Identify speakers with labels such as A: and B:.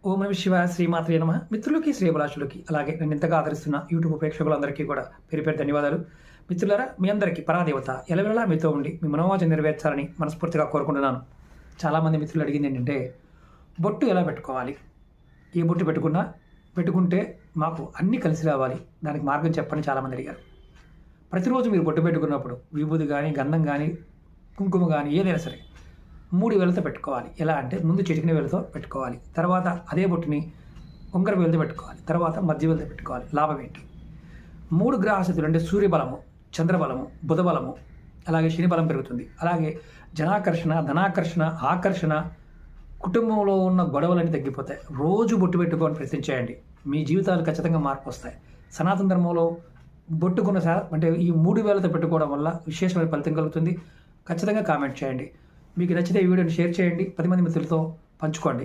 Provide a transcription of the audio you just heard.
A: ఓం నమ శివాయ శ్రీమాత్రే నమ. మిత్రులకి శ్రేయభిలాషులకి అలాగే నన్ను ఇంతగా ఆదరిస్తున్న యూట్యూబ్ ప్రేక్షకులందరికీ కూడా పేరు పేరు ధన్యవాదాలు. మిత్రులారా, మీ అందరికీ పరాదేవత ఎలవెలా మీతో ఉండి మీ మనోవాంఛ నెరవేర్చాలని మనస్ఫూర్తిగా కోరుకుంటున్నాను. చాలామంది మిత్రులు అడిగింది ఏంటంటే, బొట్టు ఎలా పెట్టుకోవాలి, ఏ బొట్టు పెట్టుకుంటే మాకు అన్నీ కలిసి రావాలి, దానికి మార్గం చెప్పని చాలామంది అడిగారు. ప్రతిరోజు మీరు బొట్టు పెట్టుకున్నప్పుడు విభూది కానీ, గంధం కానీ, కుంకుమ కానీ ఏదైనా సరే 3 వేలతో పెట్టుకోవాలి. ఎలా అంటే, ముందు చిటికిన వేలతో పెట్టుకోవాలి, తర్వాత అదే బొట్టుని ఉంగర వేలతో పెట్టుకోవాలి, తర్వాత మధ్య వేలతో పెట్టుకోవాలి. లాభం ఏంటి? 3 గ్రహస్థితులు అంటే సూర్యబలము, చంద్రబలము, బుధబలము, అలాగే శని బలం పెరుగుతుంది. అలాగే జనాకర్షణ, ధనాకర్షణ, ఆకర్షణ, కుటుంబంలో ఉన్న గొడవలన్నీ తగ్గిపోతాయి. రోజు బొట్టు పెట్టుకోవాలని ప్రయత్నించేయండి, మీ జీవితాలు ఖచ్చితంగా మార్పు వస్తాయి. సనాతన ధర్మంలో బొట్టుకున్న అంటే ఈ 3 వేలతో పెట్టుకోవడం వల్ల విశేషమైన ఫలితం కలుగుతుంది. ఖచ్చితంగా కామెంట్ చేయండి. మీకు నచ్చితే ఈ వీడియోని షేర్ చేయండి, 10 మంది మిత్రులతో పంచుకోండి.